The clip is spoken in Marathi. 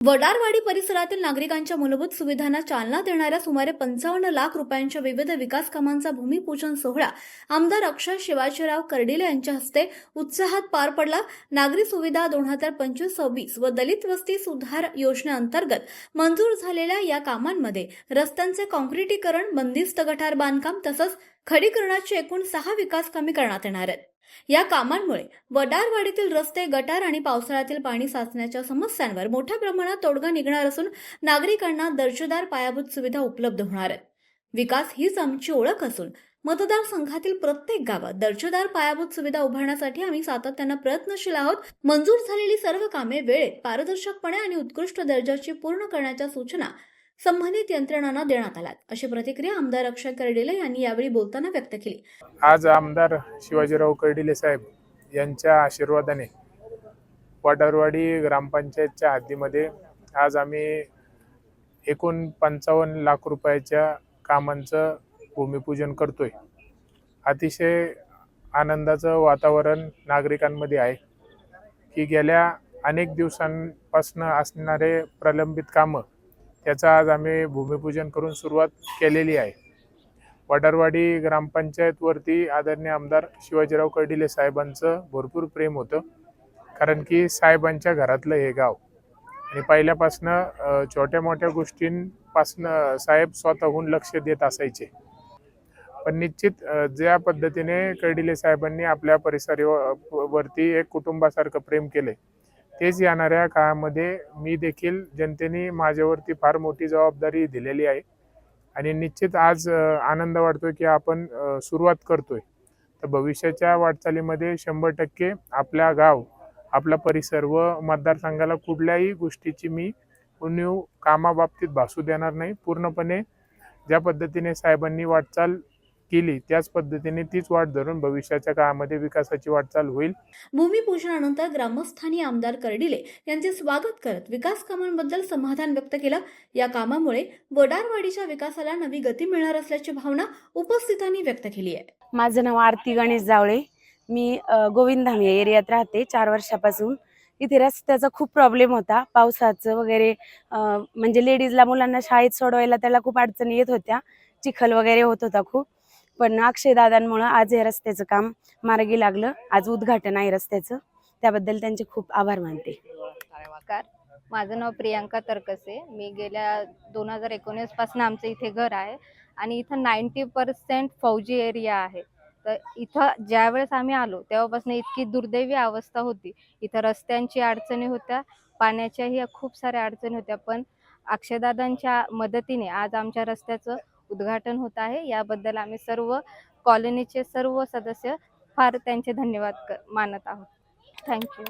वडारवाडी परिसरातील नागरिकांच्या मूलभूत सुविधांना चालना देणाऱ्या सुमारे 55 लाख रुपयांच्या विविध विकास कामांचा भूमिपूजन सोहळा आमदार अक्षय शिवाजीराव कर्डिले यांच्या हस्ते उत्साहात पार पडला। नागरी सुविधा 2025-26 व दलित वस्ती सुधार योजनेअंतर्गत मंजूर झालेल्या या कामांमध्ये रस्त्यांचे काँक्रिटीकरण, बंदिस्त गटार बांधकाम तसंच खडीकरणाची एकूण 6 विकास कामे करण्यात येणार आहेत। या कामांमुळे वडारवाडीतील रस्ते, गटार आणि पावसाळ्यातील पाणी साचण्याच्या समस्यांवर मोठ्या प्रमाणात तोडगा निघणार असून नागरिकांना दर्जेदार पायाभूत सुविधा उपलब्ध होणार आहेत। विकास हीच आमची ओळख असून मतदारसंघातील प्रत्येक गावात दर्जेदार पायाभूत सुविधा उभारण्यासाठी आम्ही सातत्याने प्रयत्नशील आहोत। मंजूर झालेली सर्व कामे वेळेत, पारदर्शकपणे आणि उत्कृष्ट दर्जाची पूर्ण करण्याच्या सूचना संबंधित यंत्रणांना देण्यात आल्या, अशी प्रतिक्रिया आमदार अक्षय कर्डिले यांनी यावेळी बोलताना व्यक्त केली। आज आमदार शिवाजीराव कर्डिले साहेब यांच्या आशीर्वादाने वडारवाडी ग्रामपंचायतच्या हद्दीमध्ये आज आम्ही एकूण 55 लाख रुपयाच्या कामांचं भूमिपूजन करतोय। अतिशय आनंदाचं वातावरण नागरिकांमध्ये आहे की गेल्या अनेक दिवसांपासून असणारे प्रलंबित कामं त्याचं आज आम्ही भूमिपूजन करून सुरुवात केलेली आहे। वडारवाडी ग्रामपंचायतवरती आदरणीय आमदार शिवाजीराव कर्डिले साहेबांचं भरपूर प्रेम होतं, कारण की साहेबांच्या घरातलं हे गाव आणि पहिल्यापासनं छोट्या मोठ्या गोष्टींपासनं साहेब स्वतःहून लक्ष देत असायचे। पण निश्चित ज्या पद्धतीने कर्डिले साहेबांनी आपल्या परिसरावरती एक कुटुंबासारखं प्रेम केले, तेच येणाऱ्या काळामध्ये मी देखील जनतेने माझ्यावरती फार मोठी जबाबदारी दिलेली आहे आणि निश्चित आज आनंद वाटतो की आपण सुरुवात करतोय। तर भविष्याच्या वाटचालीमध्ये 100% आपला गाव, आपला परिसर व मतदारसंघाला कुठल्याही गोष्टीची मी उणीव कामाबाबतीत भासू देणार नाही। पूर्णपणे ज्या पद्धतीने साहेबांनी वाटचाल केली त्याच पद्धतीने तीच वाट धरून भविष्याच्या काळामध्ये विकासाची वाटचाल होईल। भूमिपूजनानंतर ग्रामस्थांनी आमदार कर्डिले यांचे स्वागत करत विकास कामांबद्दल समाधान व्यक्त केलं। या कामामुळे वडारवाडीच्या विकासाला नवी गती मिळणार असल्याची भावना उपस्थितांनी व्यक्त केली आहे। माझं नाव आरती गणेश जावळे, मी गोविंदधाम या एरियात राहते 4 वर्षापासून। इथे रस्त्याचा खूप प्रॉब्लेम होता, पावसाचं वगैरे, म्हणजे लेडीजला मुलांना शाळेत सोडवायला त्याला खूप अडचणी येत होत्या, चिखल वगैरे होत होता खूप। पण अक्षय दादांमुळे आज हे रस्त्याचं काम मार्गी लागलं, आज उद्घाटन आहे रस्त्याचं, त्याबद्दल त्यांचे खूप आभार मानते। माझं नाव प्रियांका तरकसे, मी गेल्या 2019 पासून आमचं इथे घर आहे आणि इथं 90% फौजी एरिया आहे। तर इथं ज्यावेळेस आम्ही आलो तेव्हापासून इतकी दुर्दैवी अवस्था होती, इथं रस्त्यांची अडचणी होत्या, पाण्याच्याही खूप साऱ्या अडचणी होत्या, पण अक्षयदादांच्या मदतीने आज आमच्या रस्त्याचं उद्घाटन होत आहे। याबद्दल आम्ही सर्व कॉलनीचे सर्व सदस्य फार त्यांचे धन्यवाद मानत आहोत। थँक्यू।